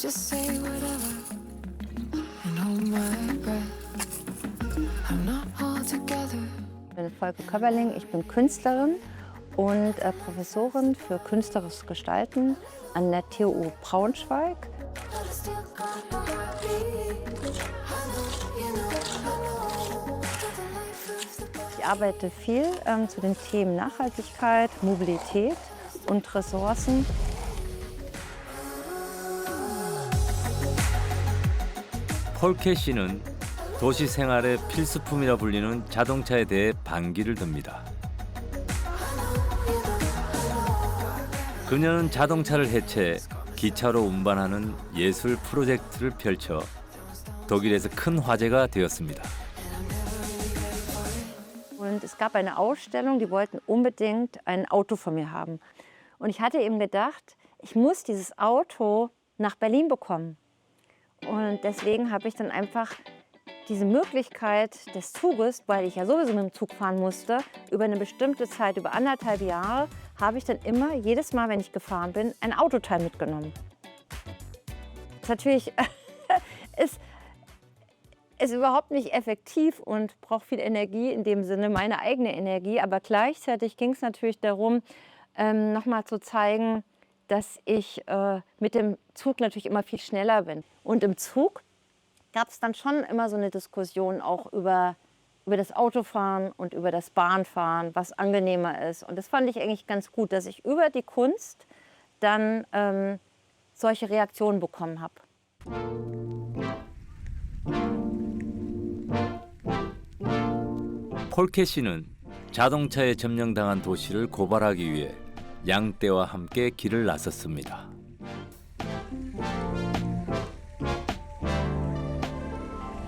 just say whatever and hold my breath. I'm not all together. Ich bin Volke Köberling, ich bin Künstlerin und Professorin für künstlerisches Gestalten an der TU Braunschweig. Ich arbeite viel zu den Themen Nachhaltigkeit, Mobilität und Ressourcen. 폴케 씨는 도시 생활의 필수품이라 불리는 자동차에 대해 반기를 듭니다. 그녀는 자동차를 해체해 기차로 운반하는 예술 프로젝트를 펼쳐 독일에서 큰 화제가 되었습니다. Und es gab eine Ausstellung, die wollten unbedingt ein Auto von mir haben. Und ich hatte eben gedacht, ich muss dieses Auto nach Berlin bekommen. Und deswegen habe ich dann einfach diese Möglichkeit des Zuges, weil ich ja sowieso mit dem Zug fahren musste, über eine bestimmte Zeit, über 1,5 Jahre, habe ich dann immer, jedes Mal, wenn ich gefahren bin, ein Autoteil mitgenommen. Das natürlich ist überhaupt nicht effektiv und braucht viel Energie, in dem Sinne meine eigene Energie. Aber gleichzeitig ging es natürlich darum, nochmal zu zeigen, dass ich mit dem Zug natürlich immer viel schneller bin. Und im Zug gab es dann schon immer so eine Diskussion auch über das Autofahren und über das Bahnfahren, was angenehmer ist. Und das fand ich eigentlich ganz gut, dass ich über die Kunst dann solche Reaktionen bekommen habe. 폴케 씨는 자동차에 점령당한 도시를 고발하기 위해 양떼와 함께 길을 나섰습니다.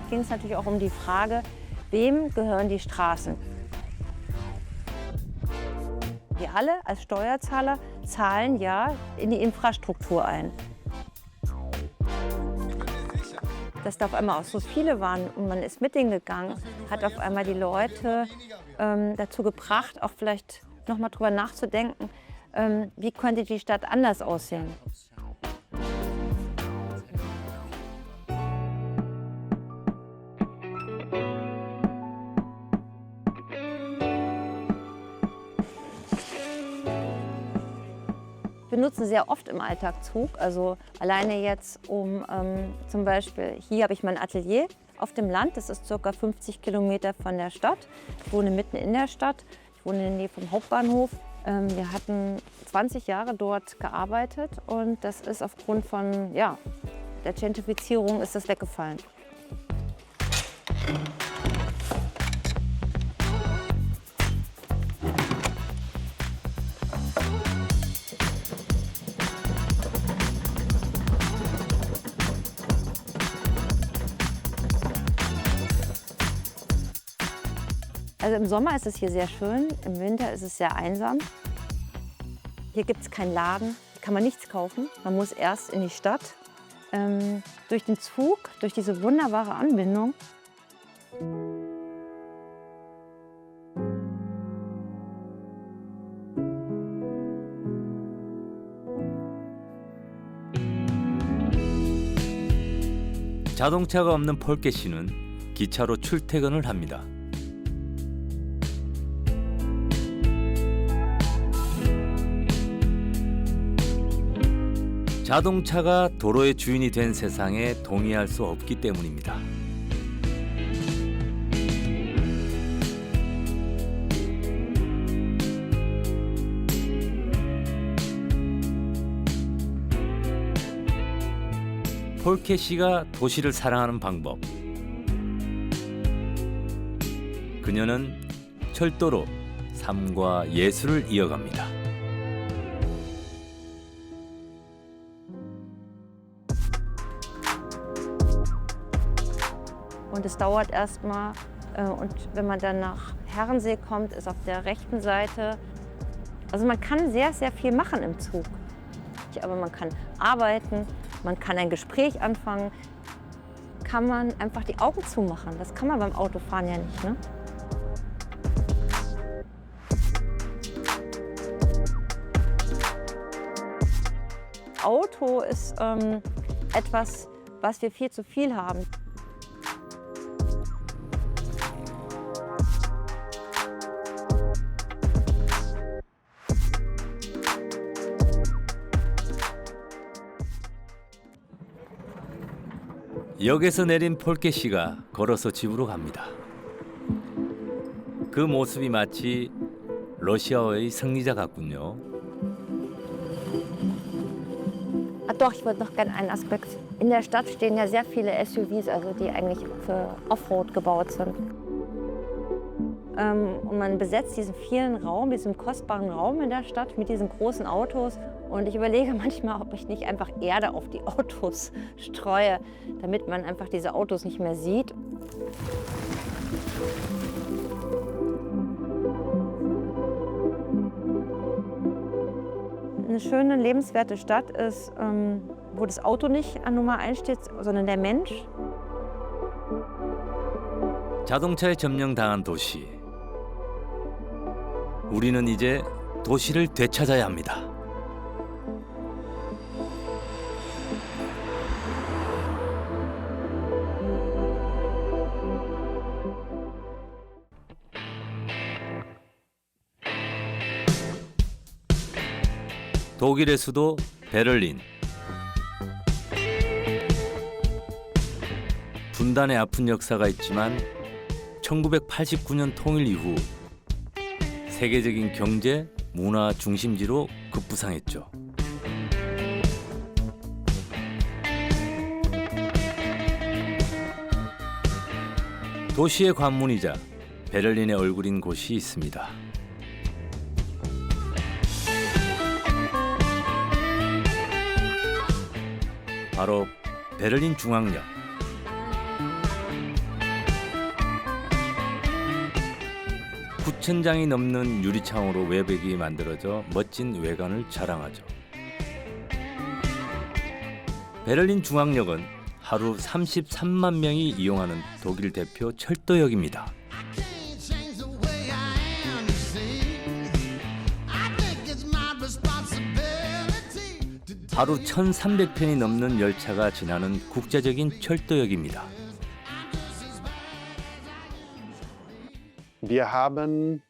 Ging es natürlich auch um die Frage, wem gehören die Straßen? Wir alle als Steuerzahler zahlen ja in die Infrastruktur ein. Dass da auf einmal auch so viele waren und man ist mit denen gegangen, hat auf einmal die Leute dazu gebracht, auch vielleicht noch mal drüber nachzudenken, wie könnte die Stadt anders aussehen. Wir nutzen sehr oft im Alltag Zug, also alleine jetzt zum Beispiel, hier habe ich mein Atelier auf dem Land, das ist ca. 50 Kilometer von der Stadt. Ich wohne mitten in der Stadt, ich wohne in der Nähe vom Hauptbahnhof. Wir hatten 20 Jahre dort gearbeitet und das ist aufgrund von der Gentrifizierung ist das weggefallen. Also im Sommer ist es hier sehr schön, im Winter ist es sehr einsam. Hier gibt es keinen Laden, hier kann man nichts kaufen. Man muss erst in die Stadt. Durch den Zug, durch diese wunderbare Anbindung. 자동차가 없는 폴케 씨는 기차로 출퇴근을 합니다. 자동차가 도로의 주인이 된 세상에 동의할 수 없기 때문입니다. 폴케 씨가 도시를 사랑하는 방법. 그녀는 철도로 삶과 예술을 이어갑니다. Und es dauert erstmal. Und wenn man dann nach Herrensee kommt, ist auf der rechten Seite. Also man kann sehr, sehr viel machen im Zug. Aber man kann arbeiten, man kann ein Gespräch anfangen, kann man einfach die Augen zumachen. Das kann man beim Autofahren ja nicht, ne? Auto ist etwas, was wir viel zu viel haben. 역에서 내린 폴케 씨가 걸어서 집으로 갑니다. 그 모습이 마치 러시아어의 승리자 같군요. Doch, ich würde noch gerne einen Aspekt. In der Stadt stehen ja sehr viele SUVs, also die eigentlich für Offroad gebaut sind. Und man besetzt diesen vielen Raum, diesen kostbaren Raum in der Stadt mit diesen großen Autos. Und ich überlege manchmal, ob ich nicht einfach Erde auf die Autos streue, damit man einfach diese Autos nicht mehr sieht. Eine schöne, lebenswerte Stadt ist, wo das Auto nicht an Nummer 1 steht, sondern der Mensch. 자동차에 점령당한 도시. 우리는 이제 도시를 되찾아야 합니다. 독일의 수도 베를린. 분단의 아픈 역사가 있지만 1989년 통일 이후 세계적인 경제, 문화 중심지로 급부상했죠. 도시의 관문이자 베를린의 얼굴인 곳이 있습니다. 바로 베를린 중앙역. (9,000장이) 넘는 유리창으로 외벽이 만들어져 멋진 외관을 자랑하죠. 베를린 중앙역은 하루 33만 명이 이용하는 독일 대표 철도역입니다. 하루 1,300편이 넘는 열차가 지나는 국제적인 철도역입니다. Wir haben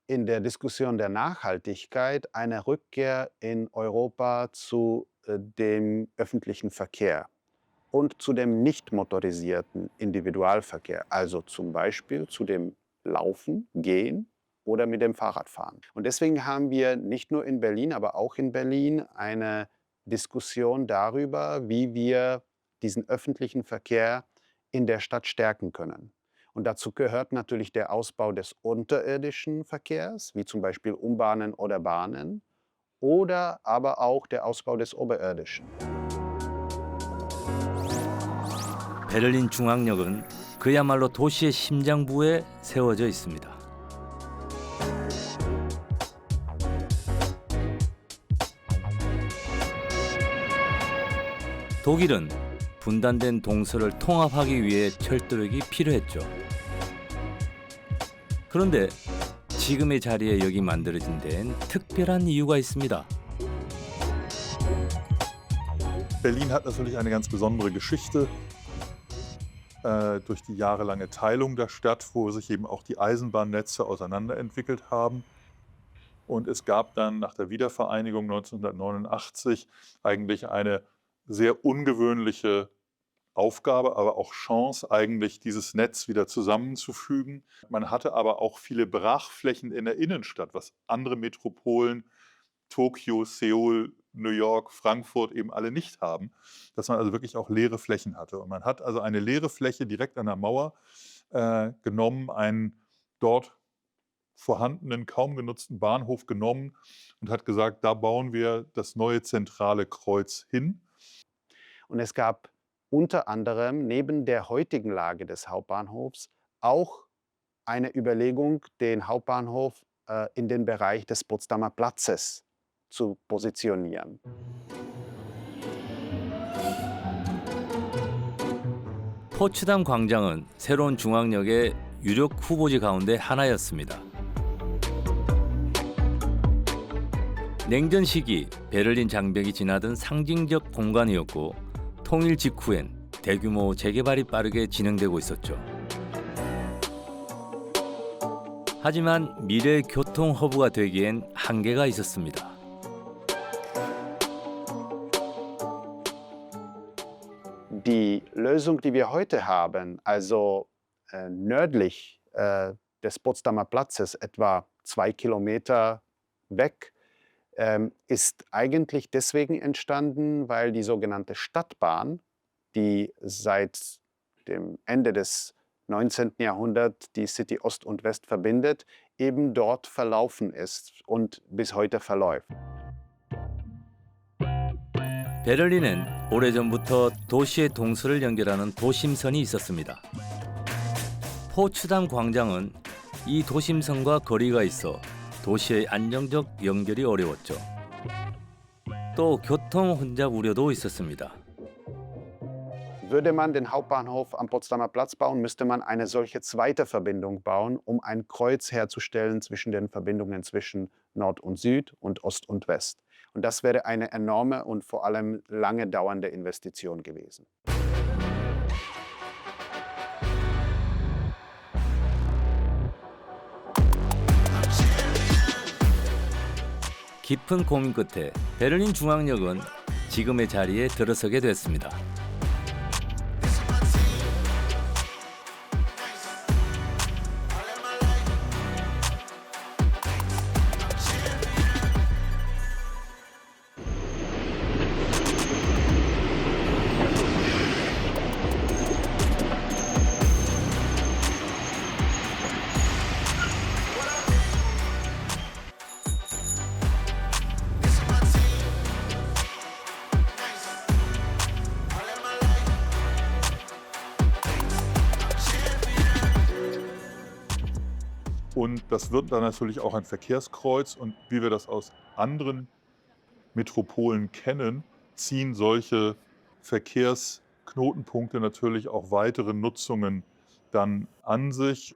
in der Diskussion der Nachhaltigkeit eine Rückkehr in Europa zu dem öffentlichen Verkehr und zu dem nicht motorisierten Individualverkehr, also zum Beispiel zu dem Laufen, Gehen oder mit dem Fahrradfahren. Und deswegen haben wir nicht nur in Berlin, aber auch in Berlin eine Diskussion darüber, wie wir diesen öffentlichen Verkehr in der Stadt stärken können. Und dazu gehört natürlich der Ausbau des unterirdischen Verkehrs, wie zum Beispiel U-Bahnen oder Bahnen, oder aber auch der Ausbau des oberirdischen. 베를린 중앙역은 그야말로 도시의 심장부에 세워져 있습니다. 독일은 분단된 동서를 통합하기 위해 철도역이 필요했죠. 그런데 지금의 자리에 여기 만들어진 데엔 특별한 이유가 있습니다. Berlin hat natürlich eine ganz besondere Geschichte durch die jahrelange Teilung der Stadt, wo sich eben auch die Eisenbahnnetze auseinanderentwickelt haben. Und es gab dann nach der Wiedervereinigung 1989 eigentlich eine sehr ungewöhnliche Aufgabe, aber auch Chance, eigentlich dieses Netz wieder zusammenzufügen. Man hatte aber auch viele Brachflächen in der Innenstadt, was andere Metropolen, Tokio, Seoul, New York, Frankfurt eben alle nicht haben, dass man also wirklich auch leere Flächen hatte. Und man hat also eine leere Fläche direkt an der Mauer genommen, einen dort vorhandenen, kaum genutzten Bahnhof genommen und hat gesagt, da bauen wir das neue zentrale Kreuz hin. Und es gab unter anderem neben der heutigen Lage des Hauptbahnhofs auch eine Überlegung, den Hauptbahnhof in den Bereich des Potsdamer Platzes zu positionieren. 포츠담 광장은 새로운 중앙역의 유력 후보지 가운데 하나였습니다. 냉전 시기 베를린 장벽이 지나던 상징적 공간이었고 통일 직후엔 대규모 재개발이 빠르게 진행되고 있었죠. 하지만 미래 교통 허브가 되기엔 한계가 있었습니다. Die Lösung, die wir heute haben, also nördlich des Potsdamer Platzes, etwa 2 Kilometer weg, ist eigentlich deswegen entstanden, weil die sogenannte Stadtbahn, die seit dem Ende des 19. Jahrhunderts die City Ost und West verbindet, eben dort verlaufen ist und bis heute verläuft. 베를린엔 오래전부터 도시의 동서를 연결하는 도심선이 있었습니다. 포츠담 광장은 이 도심선과 거리가 있어 도시의 안정적 연결이 어려웠죠. 또 교통 혼잡 우려도 있었습니다. Würde man den Hauptbahnhof am Potsdamer Platz bauen, müsste man eine solche zweite Verbindung bauen, um ein Kreuz herzustellen zwischen den Verbindungen zwischen Nord und Süd und Ost und West. Und das wäre eine enorme und vor allem lange dauernde Investition gewesen. 깊은 고민 끝에 베를린 중앙역은 지금의 자리에 들어서게 됐습니다. Und das wird dann natürlich auch ein Verkehrskreuz. Und wie wir das aus anderen Metropolen kennen, ziehen solche Verkehrsknotenpunkte natürlich auch weitere Nutzungen dann an sich.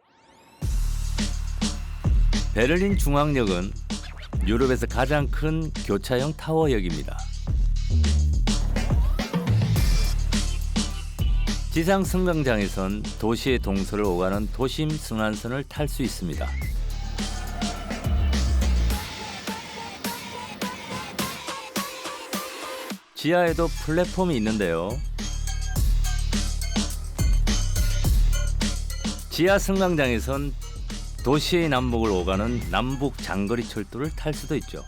베를린 중앙역은 유럽에서 가장 큰 교차형 타워역입니다. 지상 승강장에선 도시의 동서를 오가는 도심 승환선을 탈 수 있습니다. 지하에도 플랫폼이 있는데요. 지하 승강장에선 도시의 남북을 오가는 남북 장거리 철도를 탈 수도 있죠.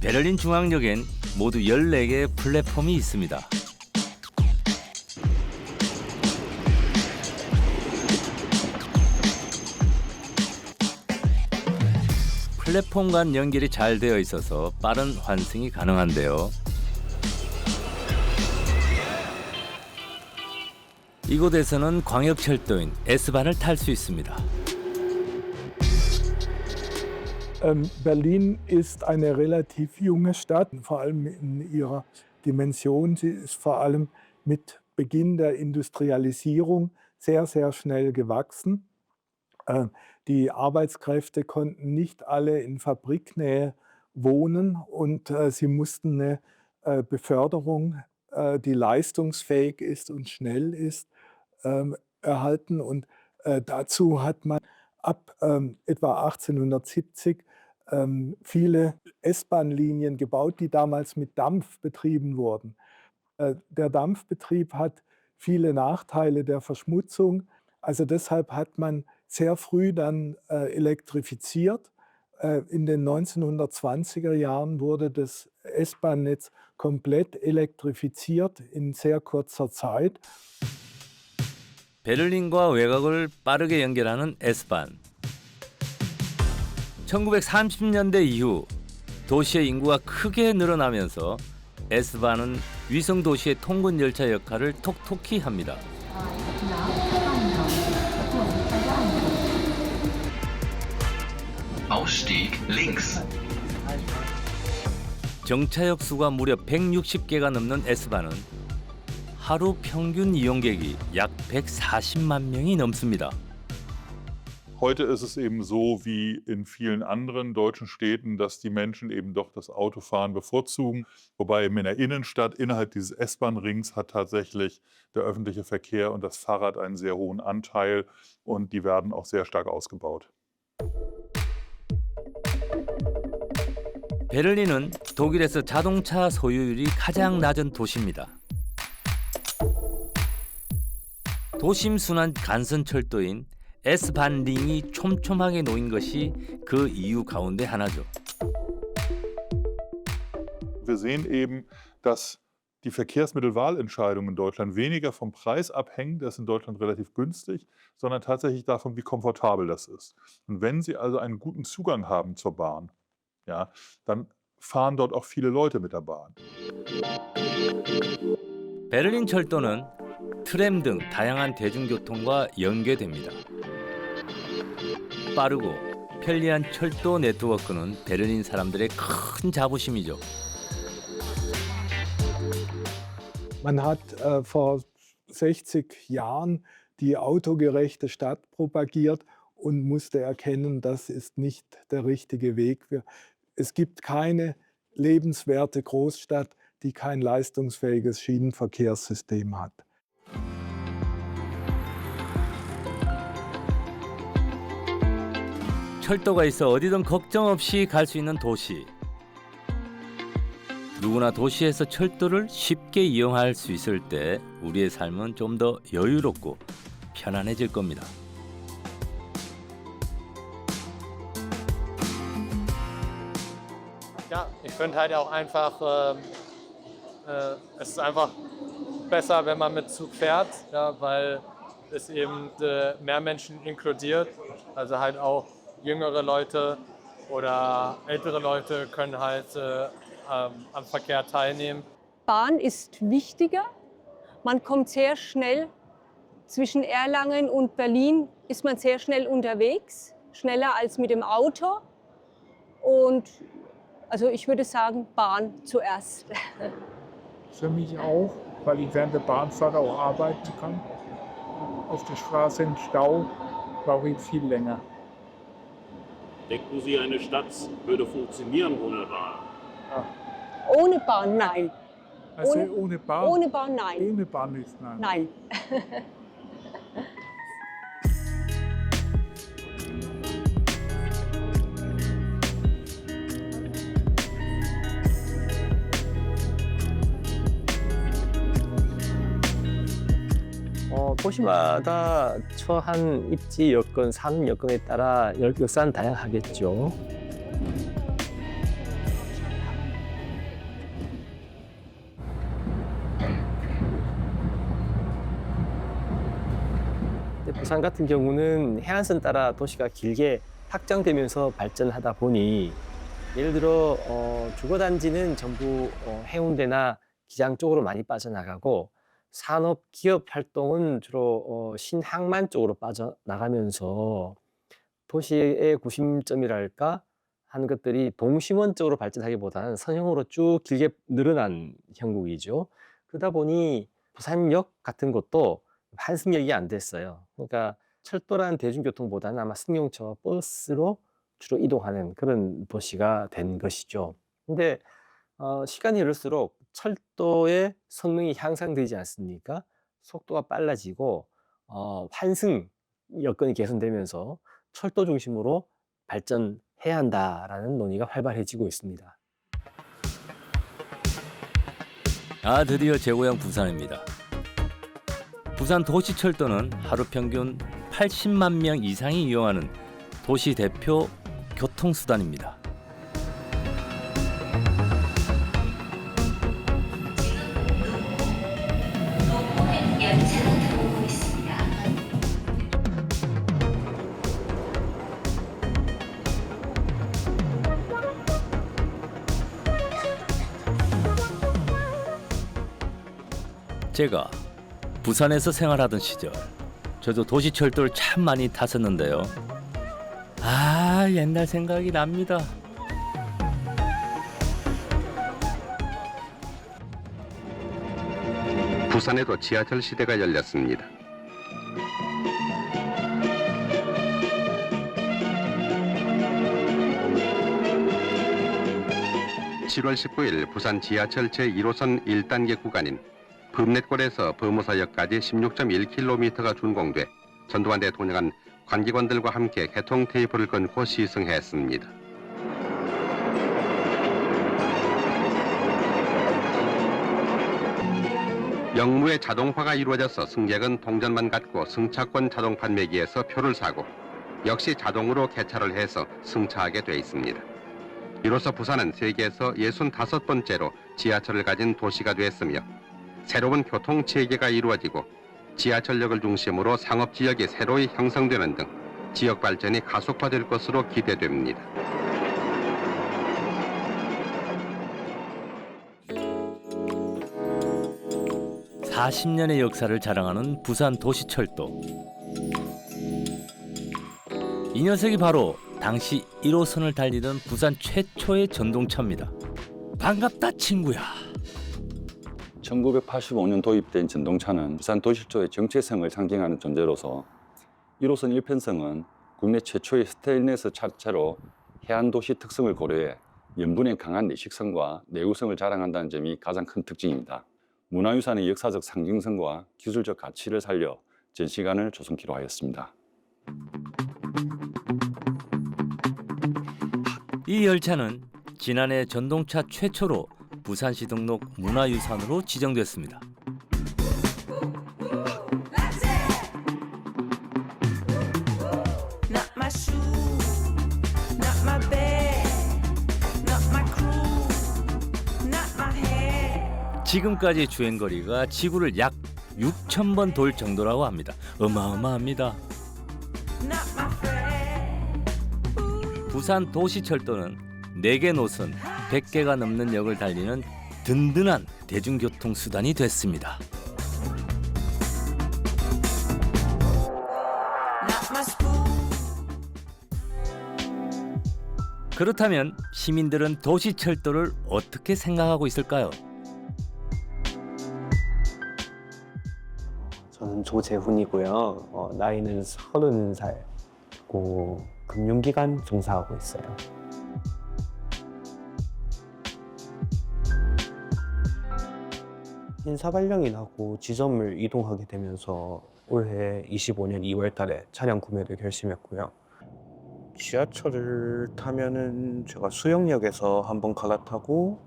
베를린 중앙역엔 모두 14개의 플랫폼이 있습니다. 플랫폼 간 연결이 잘 되어 있어서 빠른 환승이 가능한데요. 이곳에서는 광역철도인 S바hn을 탈 수 있습니다. Berlin ist eine relativ junge Stadt, vor allem in ihrer Dimension. Sie ist vor allem mit Beginn der Industrialisierung sehr, sehr schnell gewachsen. Die Arbeitskräfte konnten nicht alle in Fabriknähe wohnen und sie mussten eine Beförderung, die leistungsfähig ist und schnell ist, erhalten. Und dazu hat man ab etwa 1870 viele S-Bahn-Linien gebaut, die damals mit Dampf betrieben wurden. Der Dampfbetrieb hat viele Nachteile der Verschmutzung. Also deshalb hat man sehr früh dann elektrifiziert. In den 1920er Jahren wurde das S-Bahn-Netz komplett elektrifiziert in sehr kurzer Zeit. 베를린과 외곽을 빠르게 연결하는 S바ห์. 1930년대 이후 도시의 인구가 크게 늘어나면서 S바ห์는 위성 도시의 통근 열차 역할을 톡톡히 합니다. Ausstieg links. 정차역 수가 무려 160개가 넘는 S바흐는 하루 평균 이용객이 약 140만 명이 넘습니다. Heute ist es eben so wie in vielen anderen deutschen Städten, dass die Menschen eben doch das Autofahren bevorzugen. Wobei eben in der Innenstadt, innerhalb dieses S-Bahn-Rings, hat tatsächlich der öffentliche Verkehr und das Fahrrad einen sehr hohen Anteil und die werden auch sehr stark ausgebaut. 베를린은 독일에서 자동차 소유율이 가장 낮은 도시입니다. 도심 순환 간선철도인 S-Bahn-Ring이 촘촘하게 놓인 것이 그 이유 가운데 하나죠. Wir sehen eben, dass die Verkehrsmittelwahlentscheidungen in Deutschland weniger vom Preis abhängen, das ist in Deutschland relativ günstig, sondern tatsächlich davon, wie komfortabel das ist. Und wenn Sie also einen guten Zugang haben zur Bahn, ja, dann fahren dort auch viele Leute mit der Bahn. 베를린 철도는 트램 등 다양한 대중교통과 연계됩니다. 빠르고 편리한 철도 네트워크는 베를린 사람들의 큰 자부심이죠. Man hat vor 60 Jahren die autogerechte Stadt propagiert und musste erkennen, das ist nicht der richtige Weg. Es gibt keine lebenswerte Großstadt, die kein leistungsfähiges Schienenverkehrssystem hat. 철도가 있어 어디든 걱정 없이 갈 수 있는 도시. 누구나 도시에서 철도를 쉽게 이용할 수 있을 때 우리의 삶은 좀 더 여유롭고 편안해질 겁니다. Ja, ich finde halt auch einfach, es ist einfach besser, wenn man mit Zug fährt, ja, weil es eben mehr Menschen inkludiert. Also halt auch jüngere Leute oder ältere Leute können halt am Verkehr teilnehmen. Bahn ist wichtiger. Man kommt sehr schnell zwischen Erlangen und Berlin ist man sehr schnell unterwegs, schneller als mit dem Auto. Und also ich würde sagen, Bahn zuerst. Für mich auch, weil ich während der Bahnfahrt auch arbeiten kann. Auf der Straße im Stau brauche ich viel länger. Denken Sie, eine Stadt würde funktionieren ohne Bahn? Ja. Ohne Bahn, nein. Also ohne Bahn? Ohne Bahn, nein. Ohne Bahn ist nein. Nein. 도시마다 처한 입지 여건, 사는 여건에 따라 역사는 다양하겠죠. 부산 같은 경우는 해안선 따라 도시가 길게 확장되면서 발전하다 보니 예를 들어 주거단지는 전부 해운대나 기장 쪽으로 많이 빠져나가고 산업, 기업 활동은 주로 신항만 쪽으로 빠져나가면서 도시의 구심점이랄까 하는 것들이 동심원 쪽으로 발전하기보다는 선형으로 쭉 길게 늘어난 형국이죠. 그러다 보니 부산역 같은 것도 환승역이 안 됐어요. 그러니까 철도라는 대중교통보다는 아마 승용차, 버스로 주로 이동하는 그런 도시가 된 것이죠. 근데 시간이 흐를수록 철도의 성능이 향상되지 않습니까? 속도가 빨라지고 환승 여건이 개선되면서 철도 중심으로 발전해야 한다라는 논의가 활발해지고 있습니다. 드디어 제 고향 부산입니다. 부산 도시철도는 하루 평균 80만 명 이상이 이용하는 도시 대표 교통수단입니다. 제가 부산에서 생활하던 시절 저도 도시철도를 참 많이 탔었는데요. 옛날 생각이 납니다. 부산에도 지하철 시대가 열렸습니다. 7월 19일 부산 지하철 제1호선 1단계 구간인 범넷골에서 범우사역까지 16.1km가 준공돼 전두환 대통령은 관기관들과 함께 개통 테이프를 끊고 시승했습니다. 역무의 자동화가 이루어져서 승객은 동전만 갖고 승차권 자동 판매기에서 표를 사고 역시 자동으로 개찰을 해서 승차하게 돼 있습니다. 이로써 부산은 세계에서 65번째로 지하철을 가진 도시가 됐으며 새로운 교통 체계가 이루어지고 지하철역을 중심으로 상업지역이 새로이 형성되는 등 지역 발전이 가속화될 것으로 기대됩니다. (40년의) 역사를 자랑하는 부산 도시철도. 이 녀석이 바로 당시 1호선을 달리던 부산 최초의 전동차입니다. 반갑다 친구야. 1985년 도입된 전동차는 부산 도시철도의 정체성을 상징하는 존재로서 1호선 1편성은 국내 최초의 스테인리스 차체로 해안도시 특성을 고려해 염분의 강한 내식성과 내구성을 자랑한다는 점이 가장 큰 특징입니다. 문화유산의 역사적 상징성과 기술적 가치를 살려 전시관을 조성키로 하였습니다. 이 열차는 지난해 전동차 최초로 부산시 등록 문화유산으로 지정됐습니다. 지금까지 주행거리가 지구를 약 6,000번 돌 정도라고 합니다. 어마어마합니다. 부산 도시철도는 4개 노선, 100개가 넘는 역을 달리는 든든한 대중교통 수단이 됐습니다. 그렇다면 시민들은 도시철도를 어떻게 생각하고 있을까요? 저는 조재훈이고요. 나이는 30살이고 금융기관 종사하고 있어요. 인사 발령이 나고 지점을 이동하게 되면서 올해 25년 2월 달에 차량 구매를 결심했고요. 지하철을 타면은 제가 수영역에서 한번 갈아타고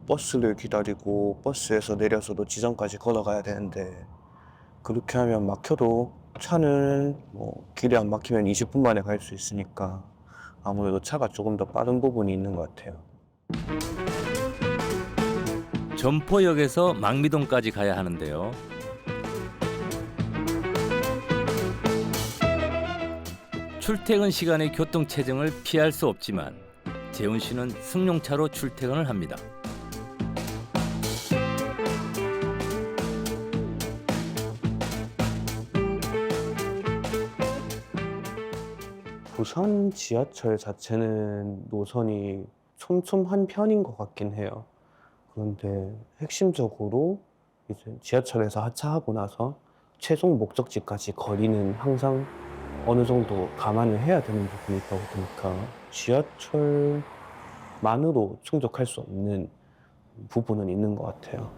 버스를 기다리고 버스에서 내려서도 지점까지 걸어가야 되는데 그렇게 하면 막혀도 차는 길이 안 막히면 20분 만에 갈 수 있으니까 아무래도 차가 조금 더 빠른 부분이 있는 것 같아요. 점포역에서 망미동까지 가야 하는데요. 출퇴근 시간의 교통체증을 피할 수 없지만 재훈 씨는 승용차로 출퇴근을 합니다. 부산 지하철 자체는 노선이 촘촘한 편인 것 같긴 해요. 그런데 핵심적으로 이제 지하철에서 하차하고 나서 최종 목적지까지 거리는 항상 어느 정도 감안을 해야 되는 부분이 있다고 보니까 지하철만으로 충족할 수 없는 부분은 있는 것 같아요.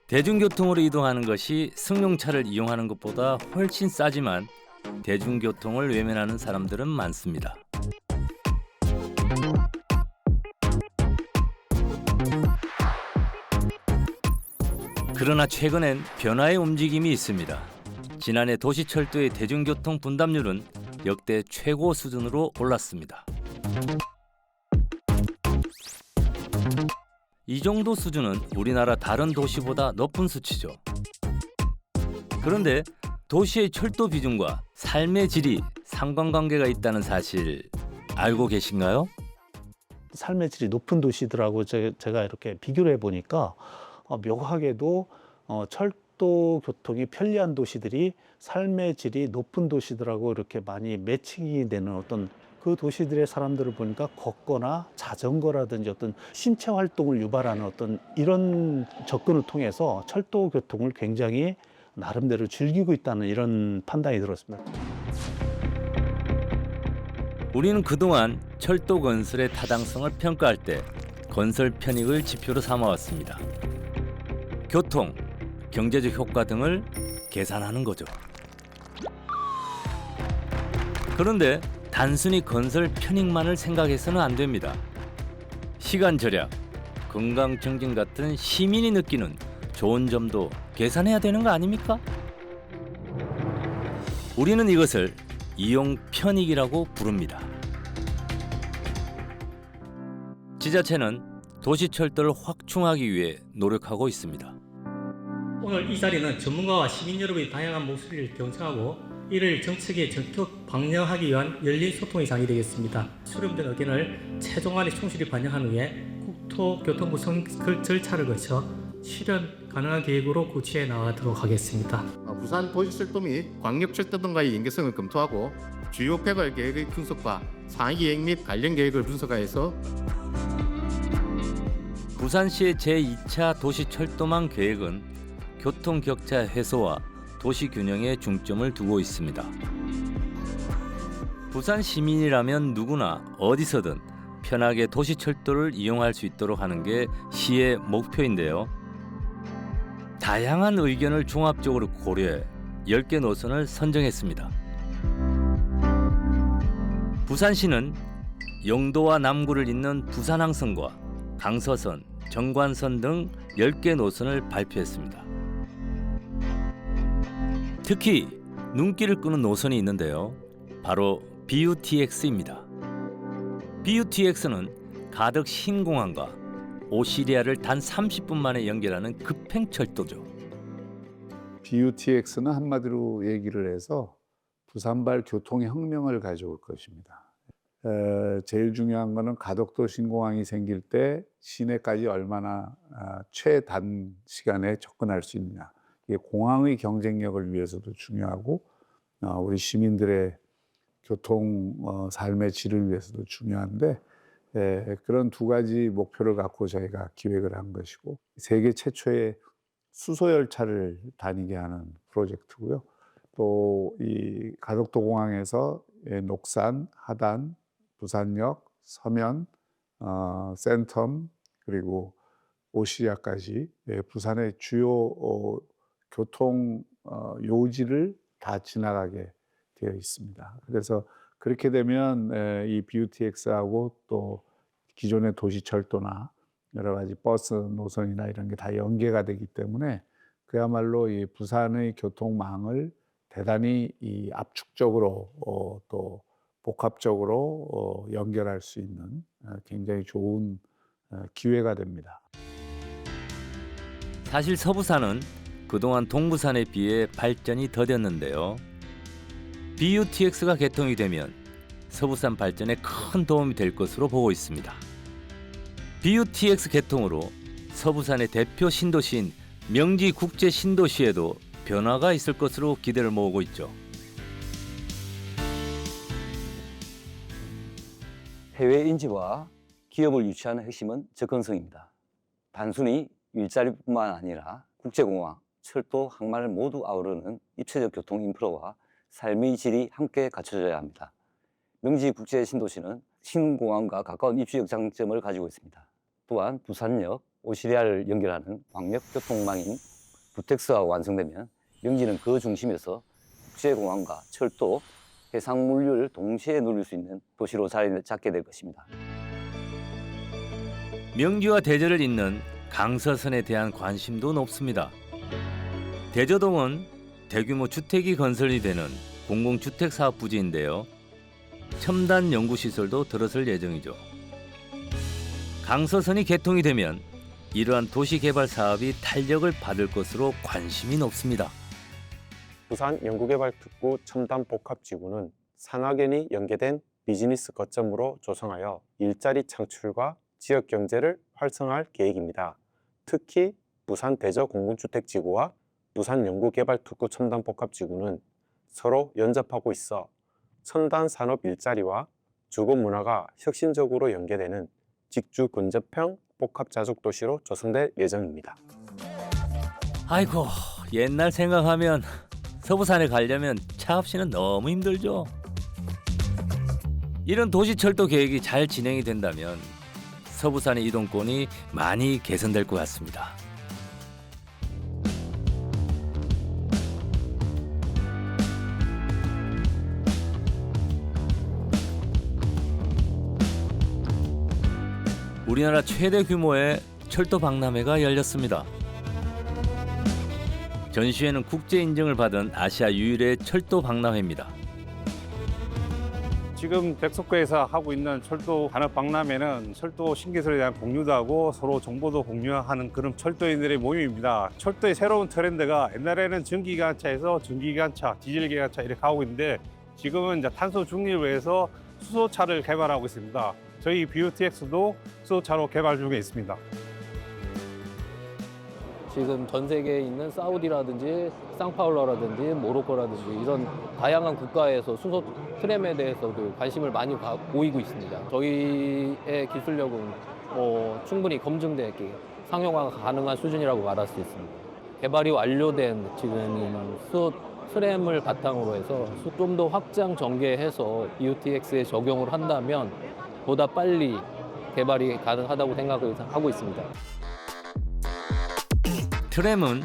대중교통으로 이동하는 것이 승용차를 이용하는 것보다 훨씬 싸지만 대중교통을 외면하는 사람들은 많습니다. 그러나 최근엔 변화의 움직임이 있습니다. 지난해 도시철도의 대중교통 분담률은 역대 최고 수준으로 올랐습니다. 이 정도 수준은 우리나라 다른 도시보다 높은 수치죠. 그런데 도시의 철도 비중과 삶의 질이 상관관계가 있다는 사실 알고 계신가요? 삶의 질이 높은 도시들하고 제가 이렇게 비교를 해보니까 묘하게도 철도 교통이 편리한 도시들이 삶의 질이 높은 도시들하고 이렇게 많이 매칭이 되는 어떤 그 도시들의 사람들을 보니까 걷거나 자전거라든지 어떤 신체 활동을 유발하는 어떤 이런 접근을 통해서 철도 교통을 굉장히 나름대로 즐기고 있다는 이런 판단이 들었습니다. 우리는 그동안 철도 건설의 타당성을 평가할 때 건설 편익을 지표로 삼아왔습니다. 교통, 경제적 효과 등을 계산하는 거죠. 그런데 단순히 건설 편익만을 생각해서는 안 됩니다. 시간 절약, 건강 증진 같은 시민이 느끼는 좋은 점도 계산해야 되는 거 아닙니까? 우리는 이것을 이용 편익이라고 부릅니다. 지자체는 도시철도를 확충하기 위해 노력하고 있습니다. 오늘 이 자리는 전문가와 시민 여러분의 다양한 목소리를 경청하고 이를 정책에 전격 방영하기 위한 열린 소통의 장이 되겠습니다. 수렴된 의견을 최종안에 충실히 반영한 후에 국토교통부 선거 절차를 거쳐 실현 가능한 계획으로 구체해 나가도록 하겠습니다. 부산 도시철도 및 광역철도 등과의 연계성을 검토하고 주요 폐괄 계획의 분석과 상위 계획 및 관련 계획을 분석하여서 부산시의 제2차 도시철도망 계획은 교통 격차 해소와 도시 균형에 중점을 두고 있습니다. 부산 시민이라면 누구나 어디서든 편하게 도시철도를 이용할 수 있도록 하는 게 시의 목표인데요. 다양한 의견을 종합적으로 고려해 10개 노선을 선정했습니다. 부산시는 영도와 남구를 잇는 부산항선과 강서선, 정관선 등 10개 노선을 발표했습니다. 특히 눈길을 끄는 노선이 있는데요. 바로 BUTX입니다. BUTX는 가덕 신공항과 오시리아를 단 30분 만에 연결하는 급행철도죠. BUTX는 한마디로 얘기를 해서 부산발 교통의 혁명을 가져올 것입니다. 제일 중요한 거는 가덕도 신공항이 생길 때 시내까지 얼마나 최단 시간에 접근할 수 있느냐. 이게 공항의 경쟁력을 위해서도 중요하고 우리 시민들의 교통 삶의 질을 위해서도 중요한데 그런 두 가지 목표를 갖고 저희가 기획을 한 것이고 세계 최초의 수소열차를 다니게 하는 프로젝트고요. 또 이 가덕도 공항에서 녹산, 하단, 부산역, 서면, 센텀 그리고 오시리아까지 부산의 주요 교통 요지를 다 지나가게 되어 있습니다. 그래서 그렇게 되면 이 BUTX하고 또 기존의 도시철도나 여러 가지 버스 노선이나 이런 게 다 연계가 되기 때문에 그야말로 이 부산의 교통망을 대단히 이 압축적으로 또 복합적으로 연결할 수 있는 굉장히 좋은 기회가 됩니다. 사실 서부산은 그동안 동부산에 비해 발전이 더뎠는데요. BUTX가 개통이 되면 서부산 발전에 큰 도움이 될 것으로 보고 있습니다. BUTX 개통으로 서부산의 대표 신도시인 명지 국제 신도시에도 변화가 있을 것으로 기대를 모으고 있죠. 해외 인지와 기업을 유치하는 핵심은 접근성입니다. 단순히 일자리뿐만 아니라 국제공항, 철도, 항만을 모두 아우르는 입체적 교통 인프라와 삶의 질이 함께 갖춰져야 합니다. 명지 국제 신도시는 신공항과 가까운 입지적 장점을 가지고 있습니다. 또한 부산역, 오시리아를 연결하는 광역 교통망인 부텍스가 완성되면 명지는 그 중심에서 국제공항과 철도, 해상물류를 동시에 누릴 수 있는 도시로 자리 잡게 될 것입니다. 명지와 대저를 잇는 강서선에 대한 관심도 높습니다. 대저동은 대규모 주택이 건설이 되는 공공주택 사업 부지인데요. 첨단 연구시설도 들어설 예정이죠. 강서선이 개통이 되면 이러한 도시개발 사업이 탄력을 받을 것으로 관심이 높습니다. 부산 연구개발특구 첨단복합지구는 산학연이 연계된 비즈니스 거점으로 조성하여 일자리 창출과 지역경제를 활성화할 계획입니다. 특히 부산 대저공공주택지구와 부산 연구개발특구 첨단복합지구는 서로 연접하고 있어 첨단 산업 일자리와 주거 문화가 혁신적으로 연계되는 직주 근접형 복합자족도시로 조성될 예정입니다. 아이고, 옛날 생각하면 서부산에 가려면 차 없이는 너무 힘들죠. 이런 도시철도 계획이 잘 진행이 된다면 서부산의 이동권이 많이 개선될 것 같습니다. 우리나라 최대 규모의 철도 박람회가 열렸습니다. 전시회는 국제 인정을 받은 아시아 유일의 철도 박람회입니다. 지금 백석구에서 하고 있는 철도 산업 박람회는 철도 신기술에 대한 공유도 하고 서로 정보도 공유하는 그런 철도인들의 모임입니다. 철도의 새로운 트렌드가 옛날에는 전기기관차에서 전기기관차, 디젤기관차 이렇게 하고 있는데 지금은 이제 탄소 중립을 위해서 수소차를 개발하고 있습니다. 저희 BUTX도 수소차로 개발 중에 있습니다. 지금 전 세계에 있는 사우디라든지 상파울루라든지 모로코라든지 이런 다양한 국가에서 수소 트램에 대해서도 관심을 많이 보이고 있습니다. 저희의 기술력은 충분히 검증되게 상용화가 가능한 수준이라고 말할 수 있습니다. 개발이 완료된 지금 수소 트램을 바탕으로 해서 좀 더 확장 전개해서 BUTX에 적용을 한다면 보다 빨리 개발이 가능하다고 생각을 하고 있습니다. 트램은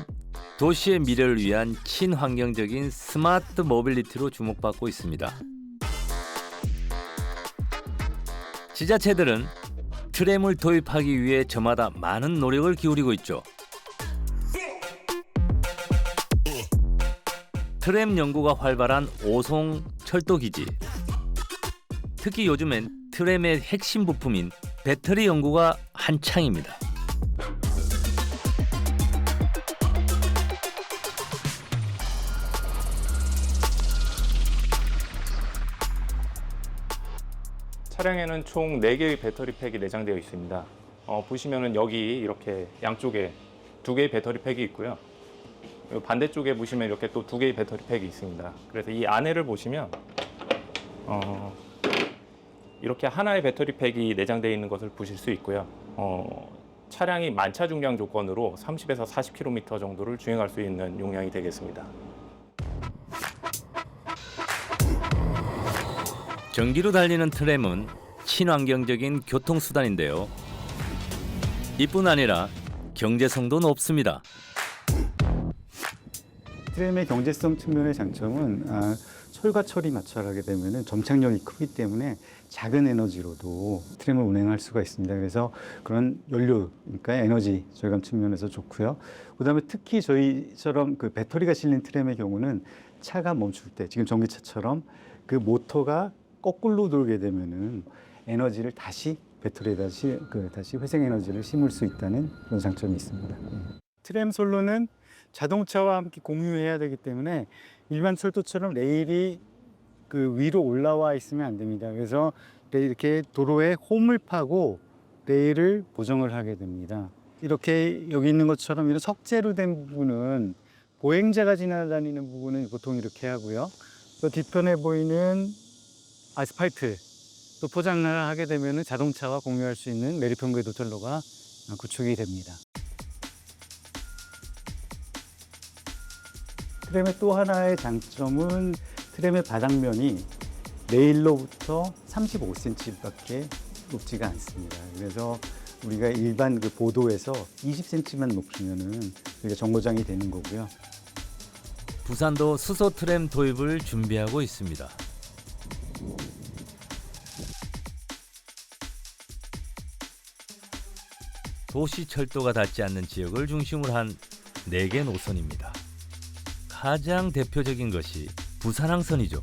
도시의 미래를 위한 친환경적인 스마트 모빌리티로 주목받고 있습니다. 지자체들은 트램을 도입하기 위해 저마다 많은 노력을 기울이고 있죠. 트램 연구가 활발한 오송 철도기지. 특히 요즘엔 트램의 핵심 부품인 배터리 연구가 한창입니다. 차량에는 총 4개의 배터리 팩이 내장되어 있습니다. 보시면은 여기 이렇게 양쪽에 2개의 배터리 팩이 있고요. 반대쪽에 보시면 이렇게 또 2개의 배터리 팩이 있습니다. 그래서 이 안에를 보시면 이렇게 하나의 배터리 팩이 내장되어 있는 것을 보실 수 있고요. 차량이 만차 중량 조건으로 30에서 40km 정도를 주행할 수 있는 용량이 되겠습니다. 전기로 달리는 트램은 친환경적인 교통수단인데요. 이뿐 아니라 경제성도 높습니다. 트램의 경제성 측면의 장점은 철과 철이 마찰하게 되면 점착력이 크기 때문에 작은 에너지로도 트램을 운행할 수가 있습니다. 그래서 그런 연료, 그러니까 에너지 절감 측면에서 좋고요. 그다음에 특히 저희처럼 그 배터리가 실린 트램의 경우는 차가 멈출 때, 지금 전기차처럼 그 모터가 거꾸로 돌게 되면은 에너지를 다시 배터리에 다시 회생 에너지를 심을 수 있다는 그런 장점이 있습니다. 트램 솔로는 자동차와 함께 공유해야 되기 때문에 일반 철도처럼 레일이 그 위로 올라와 있으면 안 됩니다. 그래서 이렇게 도로에 홈을 파고 레일을 고정을 하게 됩니다. 이렇게 여기 있는 것처럼 이런 석재로 된 부분은 보행자가 지나다니는 부분은 보통 이렇게 하고요. 또 뒤편에 보이는 아스팔트 또 포장을 하게 되면 자동차와 공유할 수 있는 매립형의 도철로가 구축이 됩니다. 트램의 또 하나의 장점은 트램의 바닥면이 레일로부터 35cm밖에 높지가 않습니다. 그래서 우리가 일반 그 보도에서 20cm만 높으면은 우리가 정거장이 되는 거고요. 부산도 수소 트램 도입을 준비하고 있습니다. 도시 철도가 닿지 않는 지역을 중심으로 한 4개 노선입니다. 가장 대표적인 것이 부산항선이죠.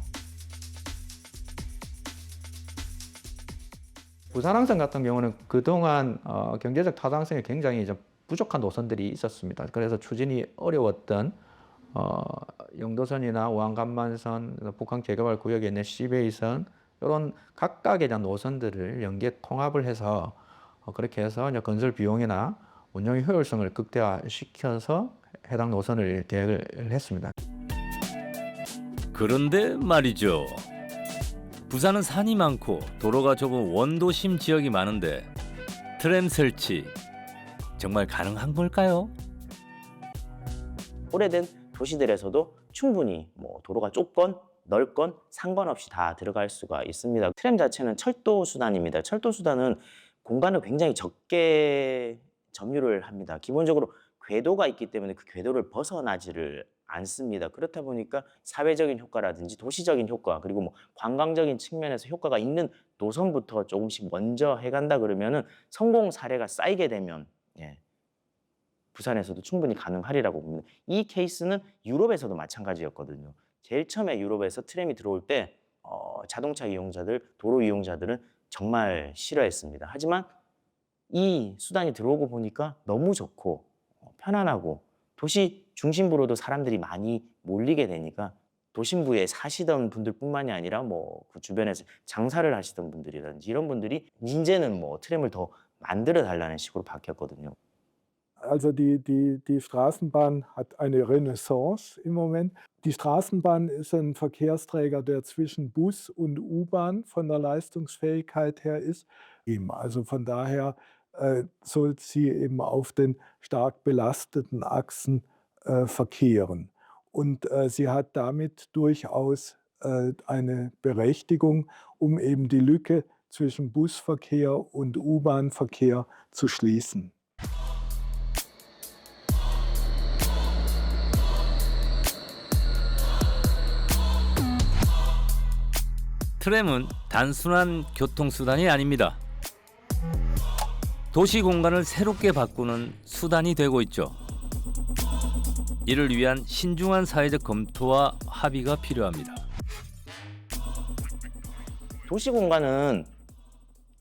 부산항선 같은 경우는 그동안 경제적 타당성이 굉장히 좀 부족한 노선들이 있었습니다. 그래서 추진이 어려웠던 영도선이나 오한간만선, 북한 재개발 구역에 있는 시베이선 이런 각각의 노선들을 연계 통합을 해서 그렇게 해서 이제 건설 비용이나 운영의 효율성을 극대화시켜서 해당 노선을 계획을 했습니다. 그런데 말이죠. 부산은 산이 많고 도로가 좁은 원도심 지역이 많은데 트램 설치 정말 가능한 걸까요? 오래된 도시들에서도 충분히 도로가 좁건 넓건 상관없이 다 들어갈 수가 있습니다. 트램 자체는 철도 수단입니다. 철도 수단은 공간을 굉장히 적게 점유를 합니다. 기본적으로 궤도가 있기 때문에 그 궤도를 벗어나지를 않습니다. 그렇다 보니까 사회적인 효과라든지 도시적인 효과, 그리고 뭐 관광적인 측면에서 효과가 있는 노선부터 조금씩 먼저 해간다 그러면은 성공 사례가 쌓이게 되면 부산에서도 충분히 가능하리라고 봅니다. 이 케이스는 유럽에서도 마찬가지였거든요. 제일 처음에 유럽에서 트램이 들어올 때 자동차 이용자들, 도로 이용자들은 정말 싫어했습니다. 하지만 이 수단이 들어오고 보니까 너무 좋고 편안하고 도시 중심부로도 사람들이 많이 몰리게 되니까 도심부에 사시던 분들뿐만이 아니라 뭐 그 주변에서 장사를 하시던 분들이라든지 이런 분들이 이제는 뭐 트램을 더 만들어 달라는 식으로 바뀌었거든요. Also die Straßenbahn hat eine Renaissance im Moment. Die Straßenbahn ist ein Verkehrsträger, der zwischen Bus und U-Bahn von der Leistungsfähigkeit her ist. Also von daher soll sie eben auf den stark belasteten Achsen verkehren. Und sie hat damit durchaus eine Berechtigung, um eben die Lücke zwischen Busverkehr und U-Bahn-Verkehr zu schließen. 트램은 단순한 교통수단이 아닙니다. 도시 공간을 새롭게 바꾸는 수단이 되고 있죠. 이를 위한 신중한 사회적 검토와 합의가 필요합니다. 도시 공간은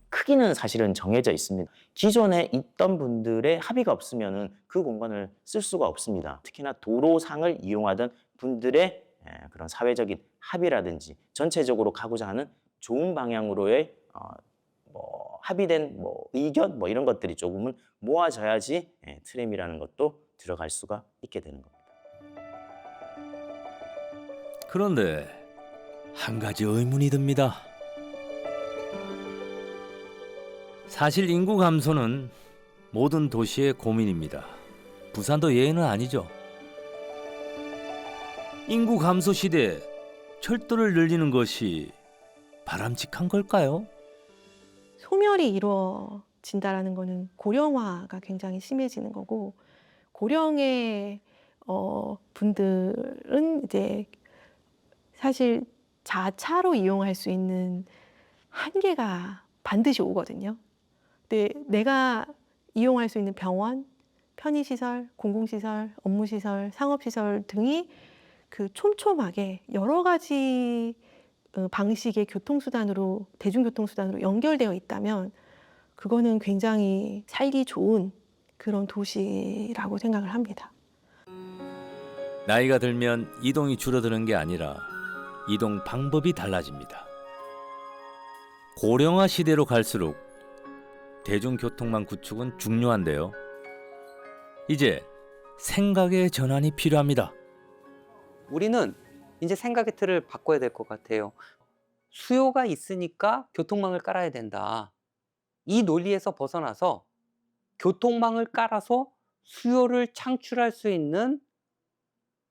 크기는 사실은 정해져 있습니다. 기존에 있던 분들의 합의가 없으면 그 공간을 쓸 수가 없습니다. 특히나 도로상을 이용하던 분들의 그런 사회적인 합의라든지 전체적으로 가고자 하는 좋은 방향으로의 합의된 의견 이런 것들이 조금은 모아져야지 트램이라는 것도 들어갈 수가 있게 되는 겁니다. 그런데 한 가지 의문이 듭니다. 사실 인구 감소는 모든 도시의 고민입니다. 부산도 예외는 아니죠. 인구 감소 시대에 철도를 늘리는 것이 바람직한 걸까요? 소멸이 이루어진다라는 거는 고령화가 굉장히 심해지는 거고, 고령의 분들은 이제 사실 자차로 이용할 수 있는 한계가 반드시 오거든요. 근데 내가 이용할 수 있는 병원, 편의시설, 공공시설, 업무시설, 상업시설 등이 그 촘촘하게 여러 가지 방식의 교통수단으로, 대중교통수단으로 연결되어 있다면 그거는 굉장히 살기 좋은 그런 도시라고 생각을 합니다. 나이가 들면 이동이 줄어드는 게 아니라 이동 방법이 달라집니다. 고령화 시대로 갈수록 대중교통망 구축은 중요한데요. 이제 생각의 전환이 필요합니다. 우리는 이제 생각의 틀을 바꿔야 될 것 같아요. 수요가 있으니까 교통망을 깔아야 된다. 이 논리에서 벗어나서 교통망을 깔아서 수요를 창출할 수 있는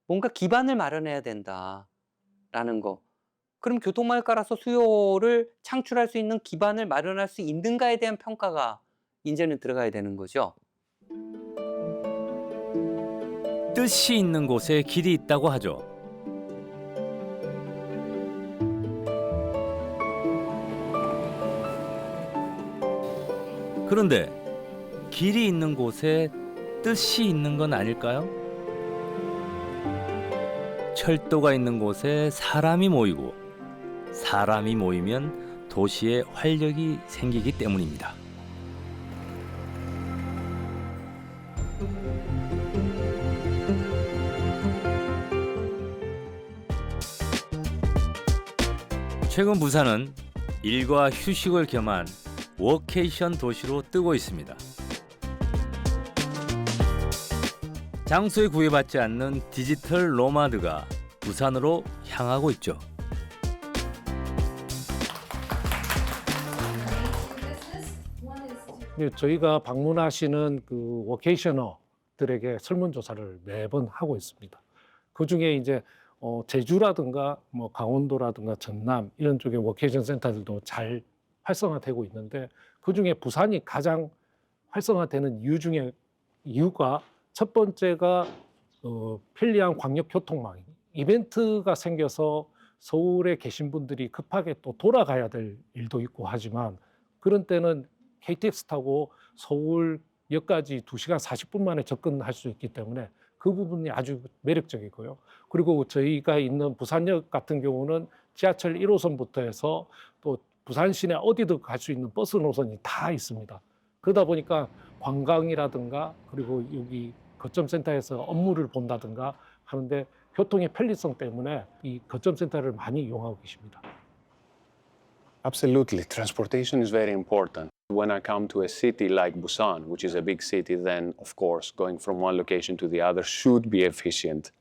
뭔가 기반을 마련해야 된다라는 거. 그럼 교통망을 깔아서 수요를 창출할 수 있는 기반을 마련할 수 있는가에 대한 평가가 이제는 들어가야 되는 거죠. 뜻이 있는 곳에 길이 있다고 하죠. 그런데 길이 있는 곳에 뜻이 있는 건 아닐까요? 철도가 있는 곳에 사람이 모이고 사람이 모이면 도시에 활력이 생기기 때문입니다. 최근 부산은 일과 휴식을 겸한 워케이션 도시로 뜨고 있습니다. 장소에 구애받지 않는 디지털 노마드가 부산으로 향하고 있죠. 저희가 방문하시는 그 워케이셔너들에게 설문조사를 매번 하고 있습니다. 그 중에 이제 제주라든가 뭐 강원도라든가 전남 이런 쪽의 워케이션 센터들도 잘 활성화되고 있는데 그중에 부산이 가장 활성화되는 이유가 첫 번째가 편리한 광역교통망 이벤트가 생겨서 서울에 계신 분들이 급하게 또 돌아가야 될 일도 있고 하지만 그런 때는 KTX 타고 서울역까지 2시간 40분 만에 접근할 수 있기 때문에 그 부분이 아주 매력적이고요. 그리고 저희가 있는 부산역 같은 경우는 지하철 1호선부터 해서 또 부산 시내 어디든 갈 수 있는 버스 노선이 다 있습니다. 그러다 보니까 관광이라든가 그리고 여기 거점센터에서 업무를 본다든가 하는데 교통의 편리성 때문에 이 거점센터를 많이 이용하고 계십니다. Absolutely. Transportation is very important. When I come to a city like Busan, which is a big city, then of course going from one location to the other should be efficient.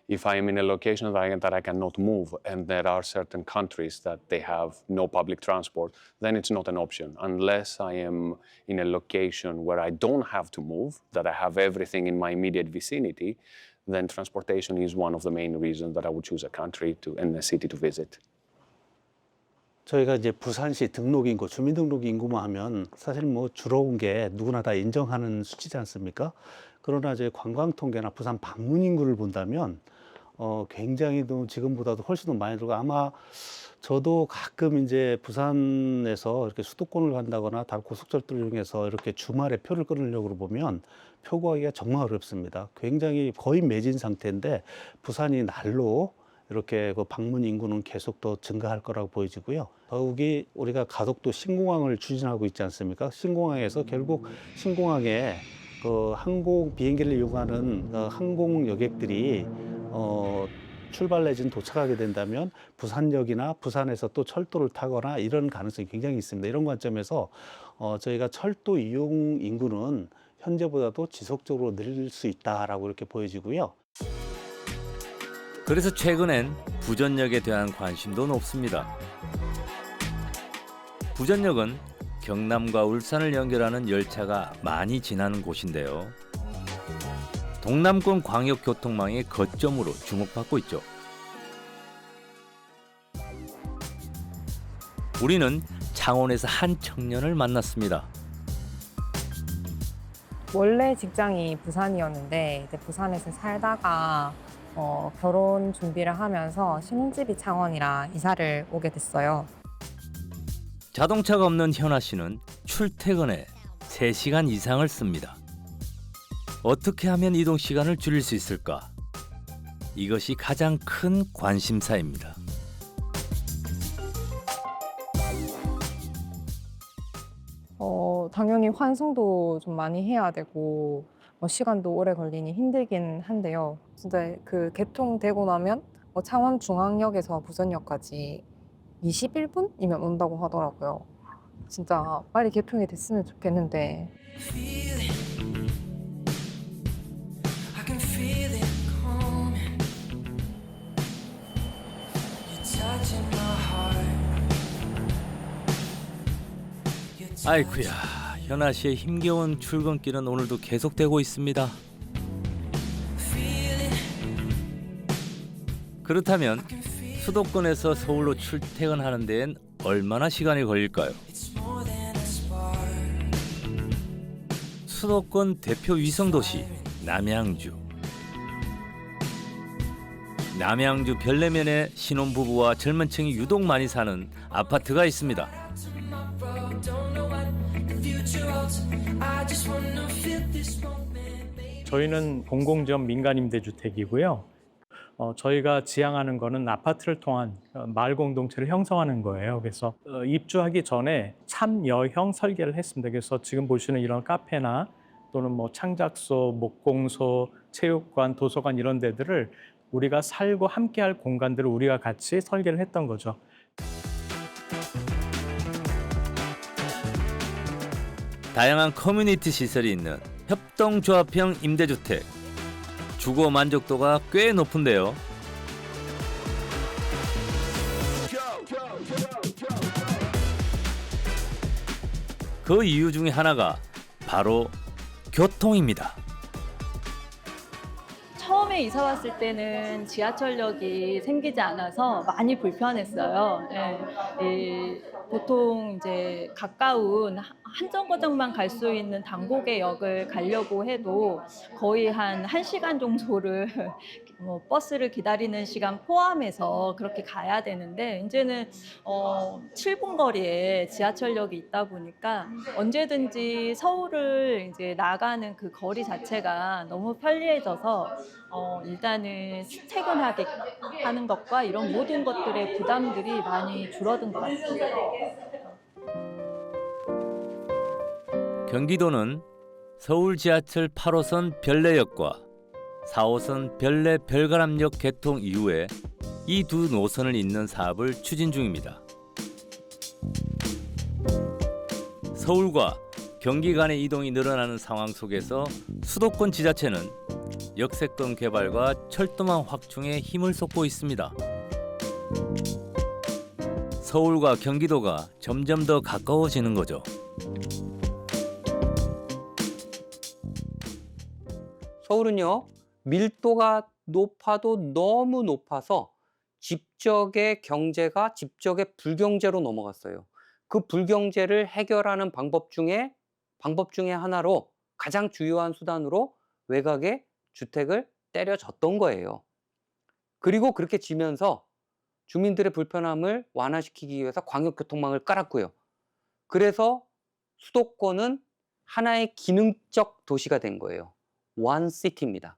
If I am in a location that I cannot move and there are certain countries that they have no public transport, then it's not an option. Unless I am in a location where I don't have to move, that I have everything in my immediate vicinity, then transportation is one of the main reasons that I would choose a country and a city to visit. 저희가 이제 부산시 등록인구, 주민등록인구만 하면 사실 뭐 주로 온 게 누구나 다 인정하는 수치지 않습니까? 그러나 이제 관광통계나 부산 방문인구를 본다면 굉장히 지금보다도 훨씬 더 많이 들고 아마 저도 가끔 이제 부산에서 이렇게 수도권을 간다거나 다른 고속철도를 이용해서 이렇게 주말에 표를 끊으려고 보면 표 구하기가 정말 어렵습니다. 굉장히 거의 매진 상태인데 부산이 날로 이렇게 그 방문 인구는 계속 더 증가할 거라고 보여지고요. 더욱이 우리가 가덕도 신공항을 추진하고 있지 않습니까? 신공항에서 결국 신공항에 그 항공 비행기를 이용하는 항공 여객들이 출발 내지는 도착하게 된다면 부산역이나 부산에서 또 철도를 타거나 이런 가능성이 굉장히 있습니다. 이런 관점에서 저희가 철도 이용 인구는 현재보다도 지속적으로 늘릴 수 있다라고 이렇게 보여지고요. 그래서 최근엔 부전역에 대한 관심도 높습니다. 부전역은 경남과 울산을 연결하는 열차가 많이 지나는 곳인데요. 동남권 광역교통망의 거점으로 주목받고 있죠. 우리는 창원에서 한 청년을 만났습니다. 원래 직장이 부산이었는데 이제 부산에서 살다가 결혼 준비를 하면서 신혼집이 창원이라 이사를 오게 됐어요. 자동차가 없는 현아 씨는 출퇴근에 3시간 이상을 씁니다. 어떻게 하면 이동 시간을 줄일 수 있을까? 이것이 가장 큰 관심사입니다. 당연히 환승도 좀 많이 해야 되고 시간도 오래 걸리니 힘들긴 한데요. 진짜 그 개통되고 나면 창원 중앙역에서 부전역까지 21분이면 온다고 하더라고요. 진짜 빨리 개통이 됐으면 좋겠는데. 아이쿠야, 현아 씨의 힘겨운 출근길은 오늘도 계속되고 있습니다. 그렇다면 수도권에서 서울로 출퇴근하는 데엔 얼마나 시간이 걸릴까요? 수도권 대표 위성도시 남양주. 남양주 별내면에 신혼부부와 젊은 층이 유독 많이 사는 아파트가 있습니다. 저희는 공공지원 민간임대주택이고요. 저희가 지향하는 거는 아파트를 통한 마을 공동체를 형성하는 거예요. 그래서 입주하기 전에 참여형 설계를 했습니다. 그래서 지금 보시는 이런 카페나 또는 뭐 창작소, 목공소, 체육관, 도서관 이런 데들을 우리가 살고 함께할 공간들을 우리가 같이 설계를 했던 거죠. 다양한 커뮤니티 시설이 있는 협동조합형 임대주택. 주거 만족도가 꽤 높은데요. 그 이유 중에 하나가 바로 교통입니다. 처음에 처음에 이사 왔을 때는 지하철역이 생기지 않아서 많이 불편했어요. 보통 이제 가까운 한 정거장만 갈 수 있는 당고개역을 가려고 해도 거의 한 1시간 정도를 버스를 기다리는 시간 포함해서 그렇게 가야 되는데 이제는 7분 거리에 지하철역이 있다 보니까 언제든지 서울을 이제 나가는 그 거리 자체가 너무 편리해져서 일단은 출퇴근하게 하는 것과 이런 모든 것들의 부담들이 많이 줄어든 것 같습니다. 경기도는 서울 지하철 8호선 별내역과 4호선 별내 별가람역 개통 이후에 이 두 노선을 잇는 사업을 추진 중입니다. 서울과 경기 간의 이동이 늘어나는 상황 속에서 수도권 지자체는 역세권 개발과 철도망 확충에 힘을 쏟고 있습니다. 서울과 경기도가 점점 더 가까워지는 거죠. 서울은요, 밀도가 높아도 너무 높아서 집적의 경제가 집적의 불경제로 넘어갔어요. 그 불경제를 해결하는 방법 중에 하나로 가장 주요한 수단으로 외곽에 주택을 때려줬던 거예요. 그리고 그렇게 지면서 주민들의 불편함을 완화시키기 위해서 광역교통망을 깔았고요. 그래서 수도권은 하나의 기능적 도시가 된 거예요. 원시티입니다.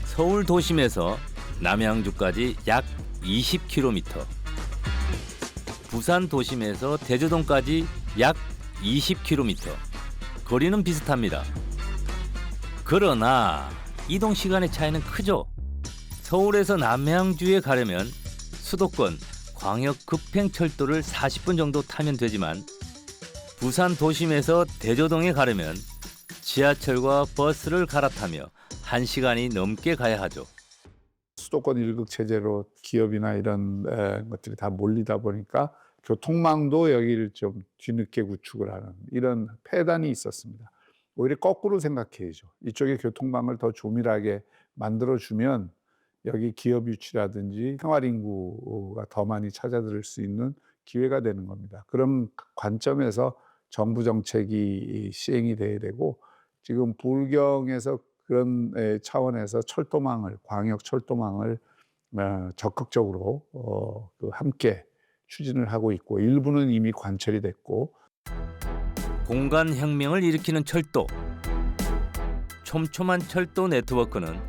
서울 도심에서 남양주까지 약 20km, 부산 도심에서 대저동까지 약 20km, 거리는 비슷합니다. 그러나 이동 시간의 차이는 크죠. 서울에서 남양주에 가려면 수도권 광역 급행철도를 40분 정도 타면 되지만 부산 도심에서 대저동에 가려면 지하철과 버스를 갈아타며 1시간이 넘게 가야 하죠. 수도권 일극 체제로 기업이나 이런 것들이 다 몰리다 보니까 교통망도 여기를 좀 뒤늦게 구축을 하는 이런 폐단이 있었습니다. 오히려 거꾸로 생각해야죠. 이쪽에 교통망을 더 조밀하게 만들어주면 여기 기업 유치라든지 생활인구가 더 많이 찾아들을 수 있는 기회가 되는 겁니다. 그런 관점에서 정부 정책이 시행이 돼야 되고 지금 불경에서 그런 차원에서 철도망을, 광역 철도망을 적극적으로 함께 추진을 하고 있고 일부는 이미 관철이 됐고. 공간 혁명을 일으키는 철도. 촘촘한 철도 네트워크는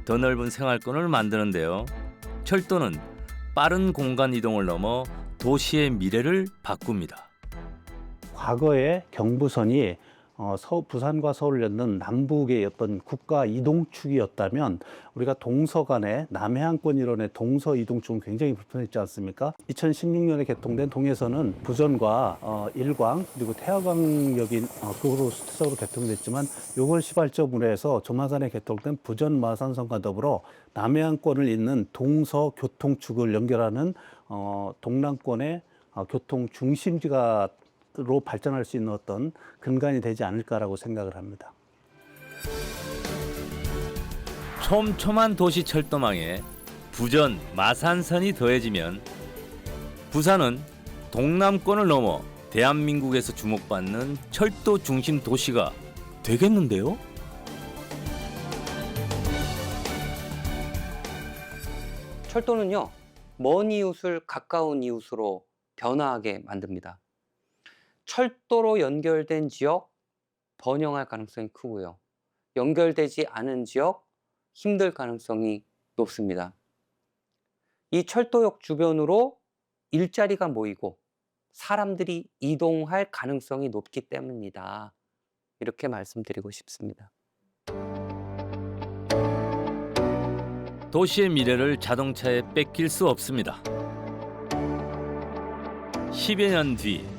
더 넓은 생활권을 만드는데요. 철도는 빠른 공간 이동을 넘어 도시의 미래를 바꿉니다. 과거에 경부선이 부산과 서울을 잇는 남북의 어떤 국가 이동축이었다면 우리가 동서 간의 남해안권 일원의 동서 이동축은 굉장히 불편했지 않습니까? 2016년에 개통된 동해선은 부전과 일광 그리고 태화강역이 그거로 수태적으로 개통됐지만 이걸 시발점으로 해서 조만간에 개통된 부전 마산선과 더불어 남해안권을 잇는 동서 교통축을 연결하는 동남권의 교통 중심지가 로 발전할 수 있는 어떤 근간이 되지 않을까라고 생각을 합니다. 촘촘한 도시 철도망에 부전, 마산선이 더해지면 부산은 동남권을 넘어 대한민국에서 주목받는 철도 중심 도시가 되겠는데요? 철도는요, 먼 이웃을 가까운 이웃으로 변화하게 만듭니다. 철도로 연결된 지역 번영할 가능성이 크고요. 연결되지 않은 지역 힘들 가능성이 높습니다. 이 철도역 주변으로 일자리가 모이고 사람들이 이동할 가능성이 높기 때문이다. 이렇게 말씀드리고 싶습니다. 도시의 미래를 자동차에 뺏길 수 없습니다. 10여 년 뒤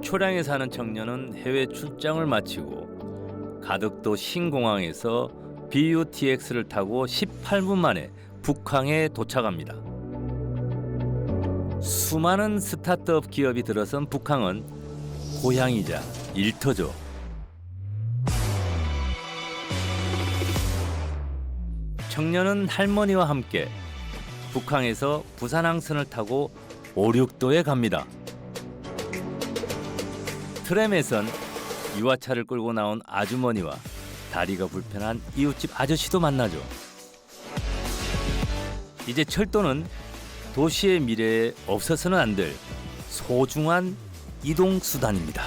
초량에 사는 청년은 해외 출장을 마치고 가덕도 신공항에서 BUTX를 타고 18분 만에 북항에 도착합니다. 수많은 스타트업 기업이 들어선 북항은 고향이자 일터죠. 청년은 할머니와 함께 북항에서 부산항선을 타고 오륙도에 갑니다. 트램에선 유아차를 끌고 나온 아주머니와 다리가 불편한 이웃집 아저씨도 만나죠. 이제 철도는 도시의 미래에 없어서는 안 될 소중한 이동수단입니다.